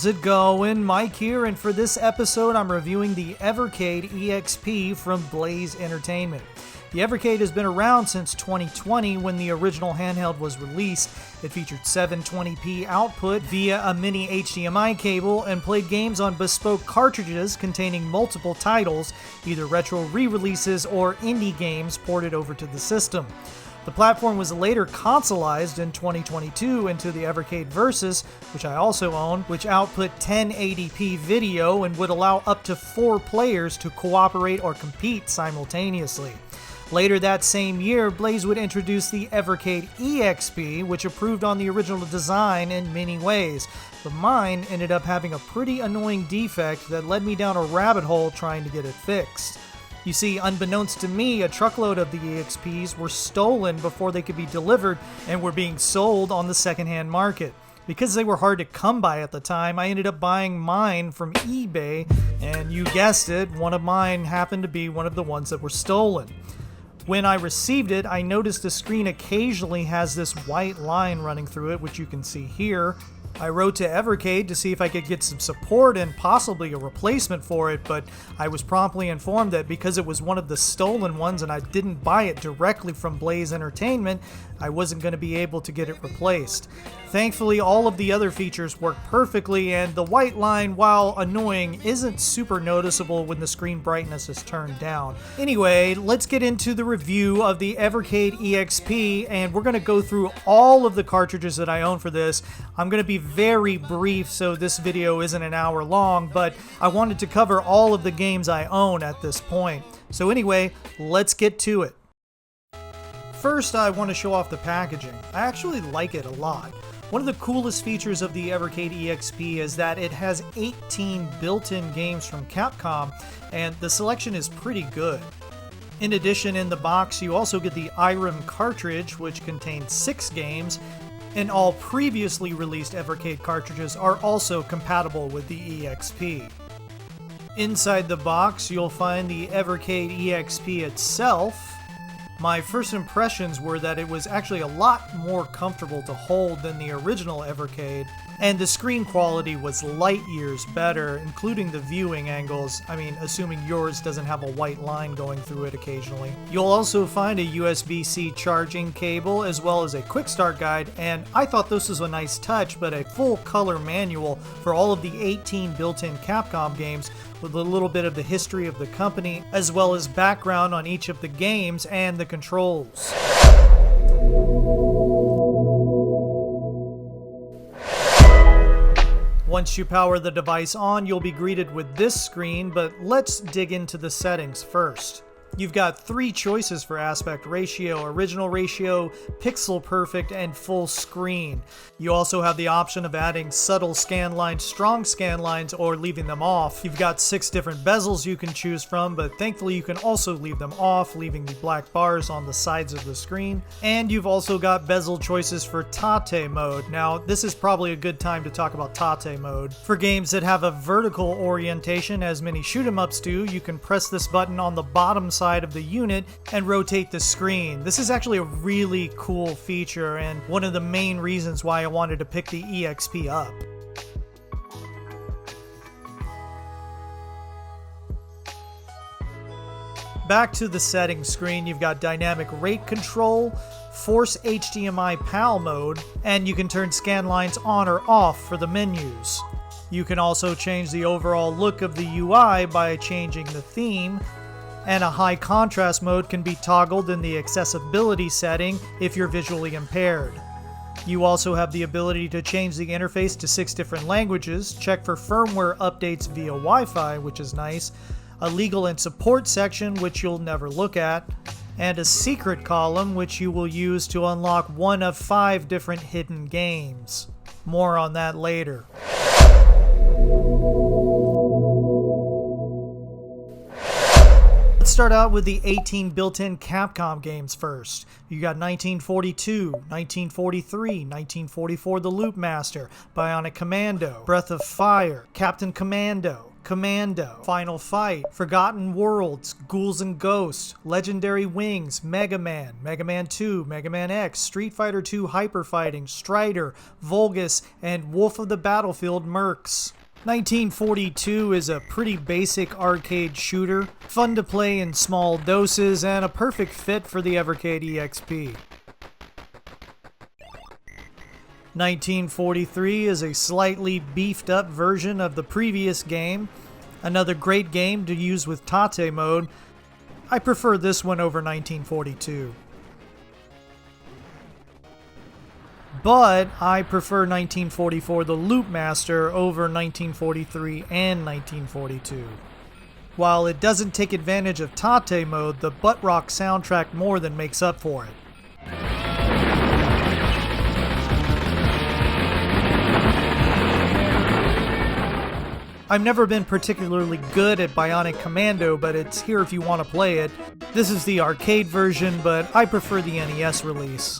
How's it going? Mike here, and for this episode I'm reviewing the Evercade EXP from Blaze Entertainment. The Evercade has been around since 2020 when the original handheld was released. It featured 720p output via a mini HDMI cable and played games on bespoke cartridges containing multiple titles, either retro re-releases or indie games ported over to the system. The platform was later consolized in 2022 into the Evercade Versus, which I also own, which output 1080p video and would allow up to 4 players to cooperate or compete simultaneously. Later that same year, Blaze would introduce the Evercade EXP, which improved on the original design in many ways, but mine ended up having a pretty annoying defect that led me down a rabbit hole trying to get it fixed. You see, unbeknownst to me, a truckload of the EXPs were stolen before they could be delivered and were being sold on the secondhand market. Because they were hard to come by at the time, I ended up buying mine from eBay, and you guessed it, one of mine happened to be one of the ones that were stolen. When I received it, I noticed the screen occasionally has this white line running through it, which you can see here. I wrote to Evercade to see if I could get some support and possibly a replacement for it, but I was promptly informed that because it was one of the stolen ones and I didn't buy it directly from Blaze Entertainment, I wasn't going to be able to get it replaced. Thankfully, all of the other features work perfectly, and the white line, while annoying, isn't super noticeable when the screen brightness is turned down. Anyway, let's get into the review of the Evercade EXP, and we're going to go through all of the cartridges that I own for this. I'm going to be very brief, so this video isn't an hour long, but I wanted to cover all of the games I own at this point. So anyway, let's get to it. First, I want to show off the packaging. I actually like it a lot. One of the coolest features of the Evercade EXP is that it has 18 built-in games from Capcom, and the selection is pretty good. In addition, in the box, you also get the irem cartridge, which contains 6 games, and all previously released Evercade cartridges are also compatible with the EXP. Inside the box, you'll find the Evercade EXP itself. My first impressions were that it was actually a lot more comfortable to hold than the original Evercade, and the screen quality was light years better, including the viewing angles. I mean, assuming yours doesn't have a white line going through it occasionally. You'll also find a USB-C charging cable as well as a quick start guide, and I thought this was a nice touch, but a full color manual for all of the 18 built-in Capcom games with a little bit of the history of the company, as well as background on each of the games and the controls. Once you power the device on, you'll be greeted with this screen, but let's dig into the settings first. You've got 3 choices for aspect ratio: original ratio, pixel perfect, and full screen. You also have the option of adding subtle scan lines, strong scan lines, or leaving them off. You've got 6 different bezels you can choose from, but thankfully you can also leave them off, leaving the black bars on the sides of the screen. And you've also got bezel choices for Tate mode. Now, this is probably a good time to talk about Tate mode. For games that have a vertical orientation, as many shoot-'em-ups do, you can press this button on the bottom side of the unit and rotate the screen. This is actually a really cool feature and one of the main reasons why I wanted to pick the EXP up. Back to the settings screen, you've got dynamic rate control, force HDMI PAL mode, and you can turn scan lines on or off for the menus. You can also change the overall look of the UI by changing the theme, and a high contrast mode can be toggled in the accessibility setting if you're visually impaired. You also have the ability to change the interface to 6 different languages, check for firmware updates via Wi-Fi, which is nice, a legal and support section, which you'll never look at, and a secret column, which you will use to unlock one of 5 different hidden games. More on that later. Let's start out with the 18 built-in Capcom games first. You got 1942, 1943, 1944 The Loop Master, Bionic Commando, Breath of Fire, Captain Commando, Commando, Final Fight, Forgotten Worlds, Ghouls and Ghosts, Legendary Wings, Mega Man, Mega Man 2, Mega Man X, Street Fighter 2 Hyper Fighting, Strider, Vulgus, and Wolf of the Battlefield Mercs. 1942 is a pretty basic arcade shooter, fun to play in small doses, and a perfect fit for the Evercade EXP. 1943 is a slightly beefed up version of the previous game, another great game to use with Tate mode. I prefer this one over 1942. But I prefer 1944 the Loop Master over 1943 and 1942. While it doesn't take advantage of Tate mode, the butt rock soundtrack more than makes up for it. I've never been particularly good at Bionic Commando, but it's here if you want to play it. This is the arcade version, but I prefer the NES release.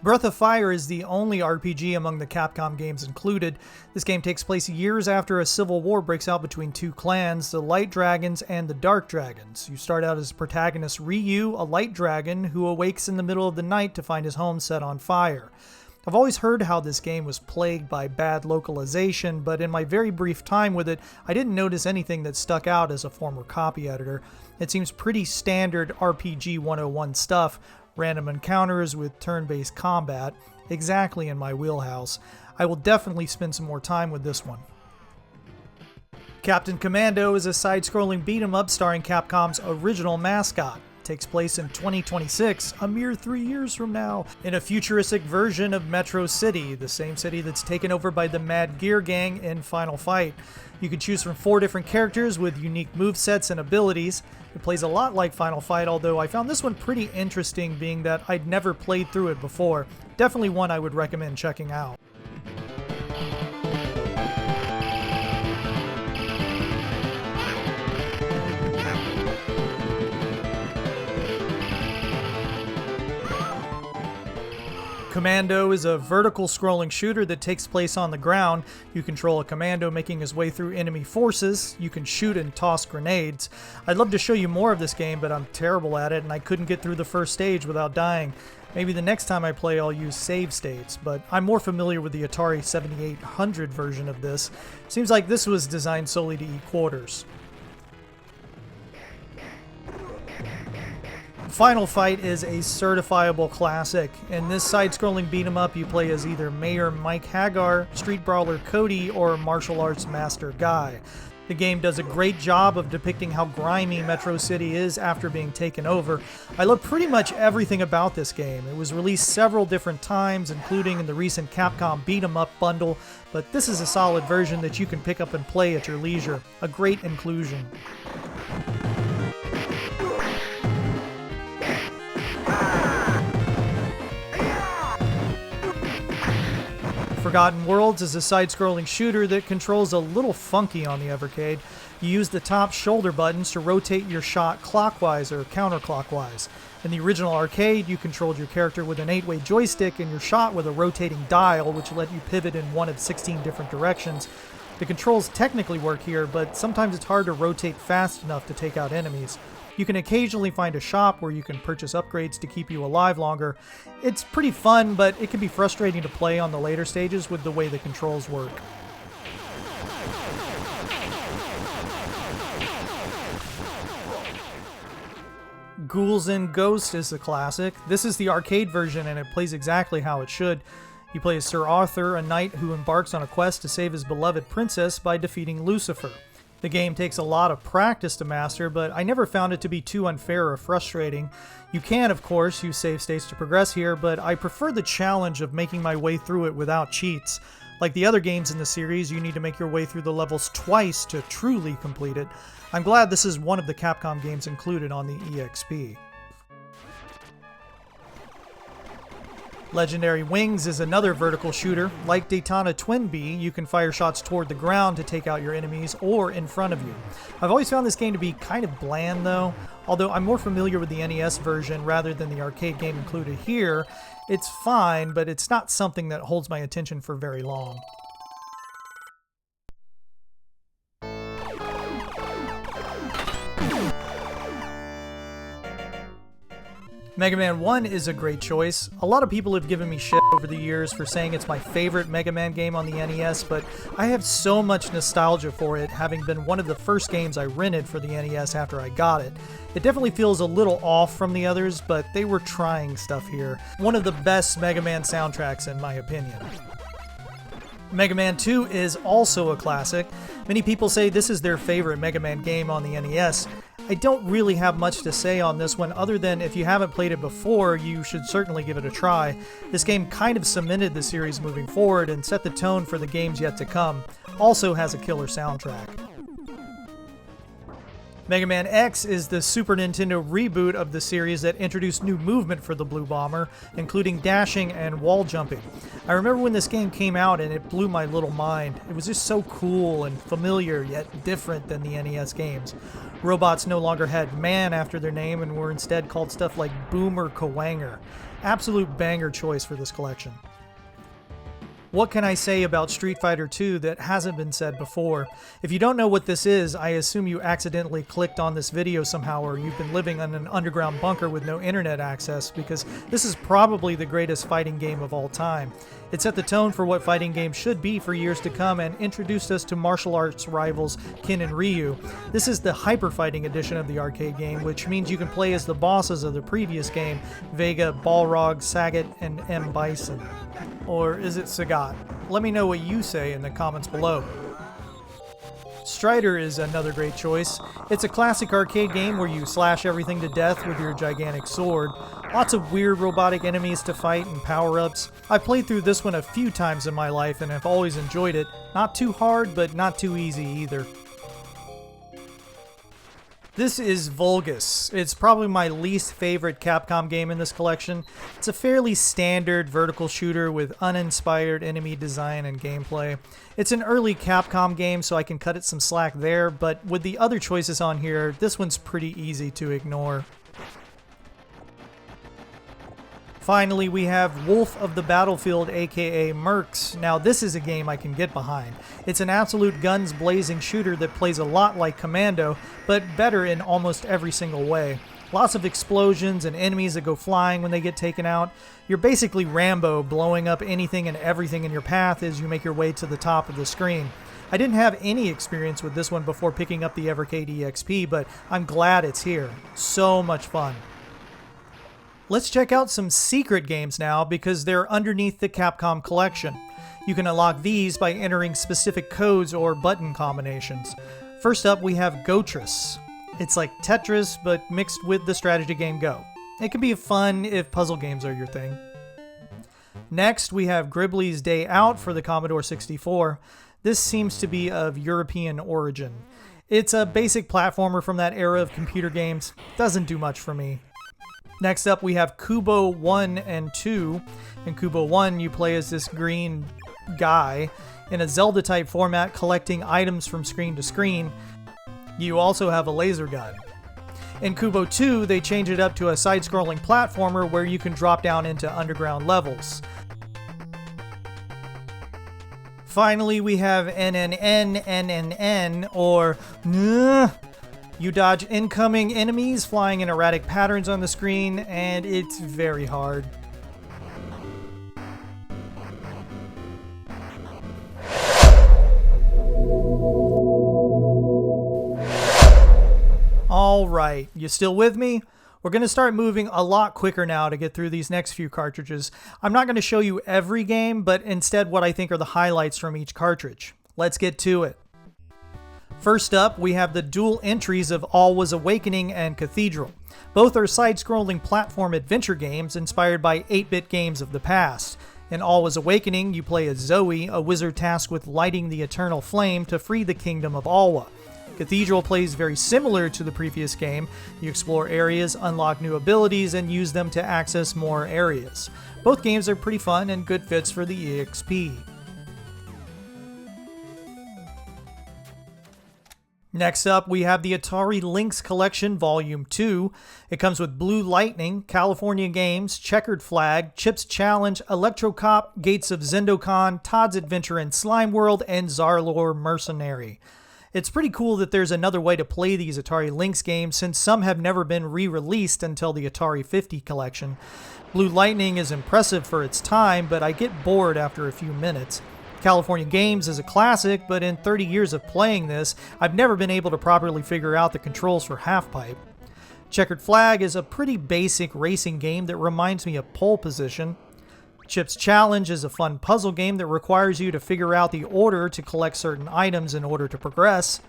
Breath of Fire is the only RPG among the Capcom games included. This game takes place years after a civil war breaks out between two clans, the Light Dragons and the Dark Dragons. You start out as protagonist Ryu, a light dragon who awakes in the middle of the night to find his home set on fire. I've always heard how this game was plagued by bad localization, but in my very brief time with it, I didn't notice anything that stuck out as a former copy editor. It seems pretty standard RPG 101 stuff, random encounters with turn-based combat, exactly in my wheelhouse. I will definitely spend some more time with this one. Captain Commando is a side-scrolling beat-em-up starring Capcom's original mascot. It takes place in 2026, a mere 3 years from now, in a futuristic version of Metro City, the same city that's taken over by the Mad Gear Gang in Final Fight. You can choose from 4 different characters with unique movesets and abilities. It plays a lot like Final Fight, although I found this one pretty interesting, being that I'd never played through it before. Definitely one I would recommend checking out. Commando is a vertical scrolling shooter that takes place on the ground. You control a commando making his way through enemy forces. You can shoot and toss grenades. I'd love to show you more of this game, but I'm terrible at it and I couldn't get through the first stage without dying. Maybe the next time I play I'll use save states, but I'm more familiar with the Atari 7800 version of this. Seems like this was designed solely to eat quarters. Final Fight is a certifiable classic. In this side-scrolling beat-em-up, you play as either Mayor Mike Hagar, Street Brawler Cody, or Martial Arts Master Guy. The game does a great job of depicting how grimy Metro City is after being taken over. I love pretty much everything about this game. It was released several different times, including in the recent Capcom beat-em-up bundle, but this is a solid version that you can pick up and play at your leisure. A great inclusion. Forgotten Worlds is a side-scrolling shooter that controls a little funky on the Evercade. You use the top shoulder buttons to rotate your shot clockwise or counterclockwise. In the original arcade, you controlled your character with an 8-way joystick and your shot with a rotating dial, which let you pivot in one of 16 different directions. The controls technically work here, but sometimes it's hard to rotate fast enough to take out enemies. You can occasionally find a shop where you can purchase upgrades to keep you alive longer. It's pretty fun, but it can be frustrating to play on the later stages with the way the controls work. Ghouls and Ghosts is a classic. This is the arcade version and it plays exactly how it should. You play as Sir Arthur, a knight who embarks on a quest to save his beloved princess by defeating Lucifer. The game takes a lot of practice to master, but I never found it to be too unfair or frustrating. You can, of course, use save states to progress here, but I prefer the challenge of making my way through it without cheats. Like the other games in the series, you need to make your way through the levels twice to truly complete it. I'm glad this is one of the Capcom games included on the EXP. Legendary Wings is another vertical shooter. Like Daytona Twin Bee, you can fire shots toward the ground to take out your enemies or in front of you. I've always found this game to be kind of bland though. Although I'm more familiar with the NES version rather than the arcade game included here, it's fine, but it's not something that holds my attention for very long. Mega Man 1 is a great choice. A lot of people have given me shit over the years for saying it's my favorite Mega Man game on the NES, but I have so much nostalgia for it, having been one of the first games I rented for the NES after I got it. It definitely feels a little off from the others, but they were trying stuff here. One of the best Mega Man soundtracks in my opinion. Mega Man 2 is also a classic. Many people say this is their favorite Mega Man game on the NES. I don't really have much to say on this one other than if you haven't played it before, you should certainly give it a try. This game kind of cemented the series moving forward and set the tone for the games yet to come. Also has a killer soundtrack. Mega Man X is the Super Nintendo reboot of the series that introduced new movement for the Blue Bomber, including dashing and wall jumping. I remember when this game came out and it blew my little mind. It was just so cool and familiar, yet different than the NES games. Robots no longer had man after their name and were instead called stuff like Boom or Kawanger. Absolute banger choice for this collection. What can I say about Street Fighter II that hasn't been said before? If you don't know what this is, I assume you accidentally clicked on this video somehow, or you've been living in an underground bunker with no internet access, because this is probably the greatest fighting game of all time. It set the tone for what fighting games should be for years to come and introduced us to martial arts rivals Ken and Ryu. This is the hyper fighting edition of the arcade game, which means you can play as the bosses of the previous game, Vega, Balrog, Sagat, and M. Bison. Or is it Sagat? Let me know what you say in the comments below. Strider is another great choice. It's a classic arcade game where you slash everything to death with your gigantic sword. Lots of weird robotic enemies to fight and power-ups. I've played through this one a few times in my life and have always enjoyed it. Not too hard, but not too easy either. This is Vulgus. It's probably my least favorite Capcom game in this collection. It's a fairly standard vertical shooter with uninspired enemy design and gameplay. It's an early Capcom game, so I can cut it some slack there, but with the other choices on here, this one's pretty easy to ignore. Finally, we have Wolf of the Battlefield, aka Mercs. Now this is a game I can get behind. It's an absolute guns blazing shooter that plays a lot like Commando, but better in almost every single way. Lots of explosions and enemies that go flying when they get taken out. You're basically Rambo, blowing up anything and everything in your path as you make your way to the top of the screen. I didn't have any experience with this one before picking up the Evercade EXP, but I'm glad it's here. So much fun. Let's check out some secret games now because they're underneath the Capcom collection. You can unlock these by entering specific codes or button combinations. First up, we have Gotris. It's like Tetris, but mixed with the strategy game Go. It can be fun if puzzle games are your thing. Next, we have Gribbly's Day Out for the Commodore 64. This seems to be of European origin. It's a basic platformer from that era of computer games. Doesn't do much for me. Next up, we have Kubo 1 and 2. In Kubo 1, you play as this green guy in a Zelda-type format collecting items from screen to screen. You also have a laser gun. In Kubo 2, they change it up to a side-scrolling platformer where you can drop down into underground levels. Finally, we have NNN, or Nuh. You dodge incoming enemies flying in erratic patterns on the screen, and it's very hard. Alright, you still with me? We're going to start moving a lot quicker now to get through these next few cartridges. I'm not going to show you every game, but instead what I think are the highlights from each cartridge. Let's get to it. First up, we have the dual entries of Alwa's Awakening and Cathedral. Both are side-scrolling platform adventure games inspired by 8-bit games of the past. In Alwa's Awakening, you play as Zoe, a wizard tasked with lighting the eternal flame to free the kingdom of Alwa. Cathedral plays very similar to the previous game. You explore areas, unlock new abilities, and use them to access more areas. Both games are pretty fun and good fits for the EXP. Next up, we have the Atari Lynx Collection Volume 2. It comes with Blue Lightning, California Games, Checkered Flag, Chips Challenge, Electro Cop, Gates of Zendokan, Todd's Adventure in Slime World, and Zarlor Mercenary. It's pretty cool that there's another way to play these Atari Lynx games, since some have never been re-released until the Atari 50 collection. Blue Lightning is impressive for its time, but I get bored after a few minutes. California Games is a classic, but in 30 years of playing this, I've never been able to properly figure out the controls for Half Pipe. Checkered Flag is a pretty basic racing game that reminds me of Pole Position. Chip's Challenge is a fun puzzle game that requires you to figure out the order to collect certain items in order to progress.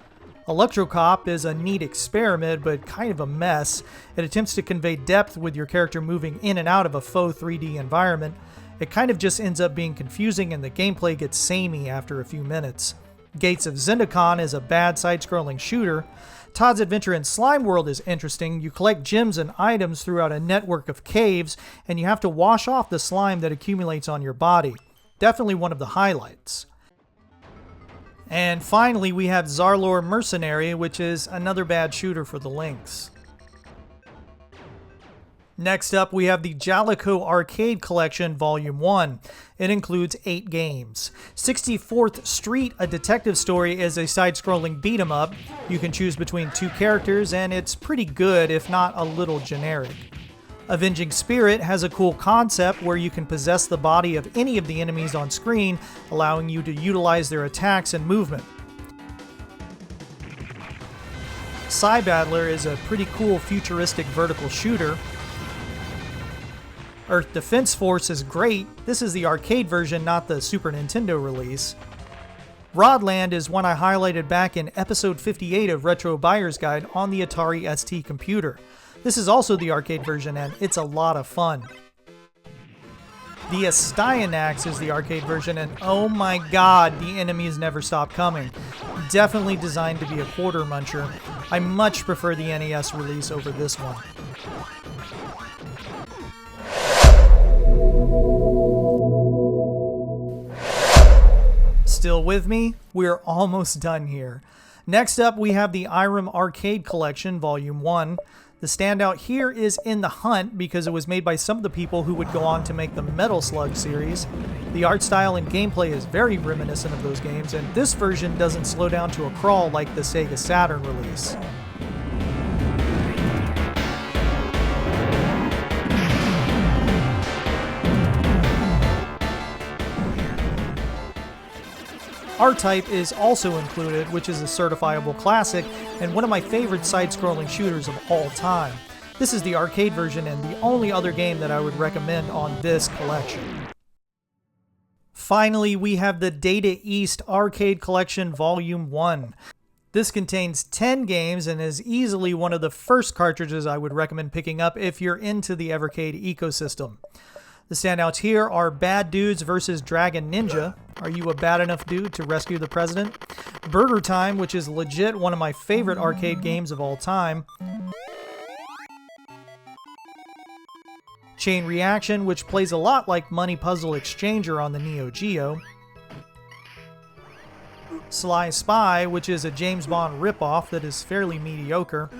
Electrocop is a neat experiment, but kind of a mess. It attempts to convey depth with your character moving in and out of a faux 3D environment. It kind of just ends up being confusing, and the gameplay gets samey after a few minutes. Gates of Zendikon is a bad side-scrolling shooter. Todd's Adventure in Slime World is interesting. You collect gems and items throughout a network of caves, and you have to wash off the slime that accumulates on your body. Definitely one of the highlights. And finally, we have Zarlor Mercenary, which is another bad shooter for the Lynx. Next up, we have the Jaleco Arcade Collection Volume 1. It includes 8 games. 64th Street, A Detective Story, is a side-scrolling beat-em-up. You can choose between 2 characters, and it's pretty good, if not a little generic. Avenging Spirit has a cool concept where you can possess the body of any of the enemies on screen, allowing you to utilize their attacks and movement. Psy Battler is a pretty cool futuristic vertical shooter. Earth Defense Force is great. This is the arcade version, not the Super Nintendo release. Rodland is one I highlighted back in episode 58 of Retro Buyer's Guide on the Atari ST computer. This is also the arcade version, and it's a lot of fun. The Astyanax is the arcade version, and oh my god, the enemies never stop coming. Definitely designed to be a quarter muncher. I much prefer the NES release over this one. Still with me? We're almost done here. Next up, we have the Irem Arcade Collection Volume 1. The standout here is In the Hunt because it was made by some of the people who would go on to make the Metal Slug series. The art style and gameplay is very reminiscent of those games, and this version doesn't slow down to a crawl like the Sega Saturn release. R-Type is also included, which is a certifiable classic and one of my favorite side-scrolling shooters of all time. This is the arcade version and the only other game that I would recommend on this collection. Finally, we have the Data East Arcade Collection Volume 1. This contains 10 games and is easily one of the first cartridges I would recommend picking up if you're into the Evercade ecosystem. The standouts here are Bad Dudes vs. Dragon Ninja. Are you a bad enough dude to rescue the president? Burger Time, which is legit one of my favorite arcade games of all time. Chain Reaction, which plays a lot like Money Puzzle Exchanger on the Neo Geo. Sly Spy, which is a James Bond ripoff that is fairly mediocre.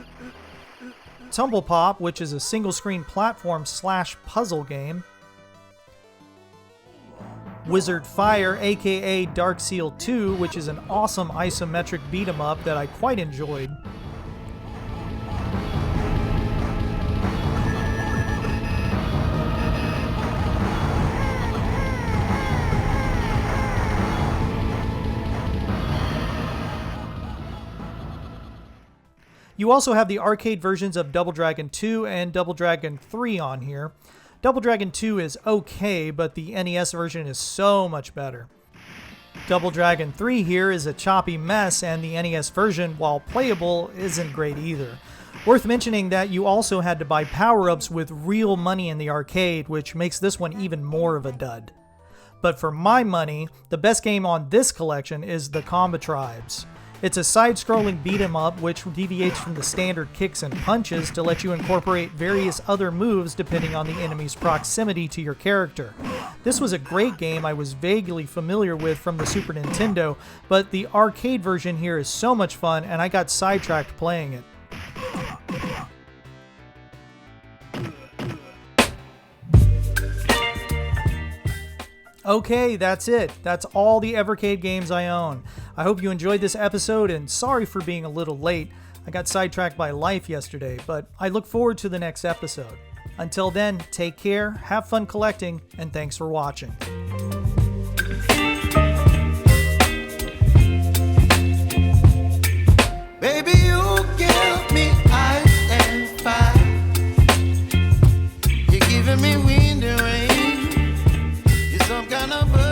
Tumble Pop, which is a single-screen platform/puzzle game. Wizard Fire, aka Dark Seal 2, which is an awesome isometric beat-em-up that I quite enjoyed. You also have the arcade versions of Double Dragon 2 and Double Dragon 3 on here. Double Dragon 2 is okay, but the NES version is so much better. Double Dragon 3 here is a choppy mess, and the NES version, while playable, isn't great either. Worth mentioning that you also had to buy power-ups with real money in the arcade, which makes this one even more of a dud. But for my money, the best game on this collection is the Comba Tribes. It's a side-scrolling beat-em-up which deviates from the standard kicks and punches to let you incorporate various other moves depending on the enemy's proximity to your character. This was a great game I was vaguely familiar with from the Super Nintendo, but the arcade version here is so much fun and I got sidetracked playing it. Okay, that's it. That's all the Evercade games I own. I hope you enjoyed this episode, and sorry for being a little late. I got sidetracked by life yesterday, but I look forward to the next episode. Until then, take care, have fun collecting, and thanks for watching. Baby, you give me ice and fire. You're giving me wind and rain. You're some kind of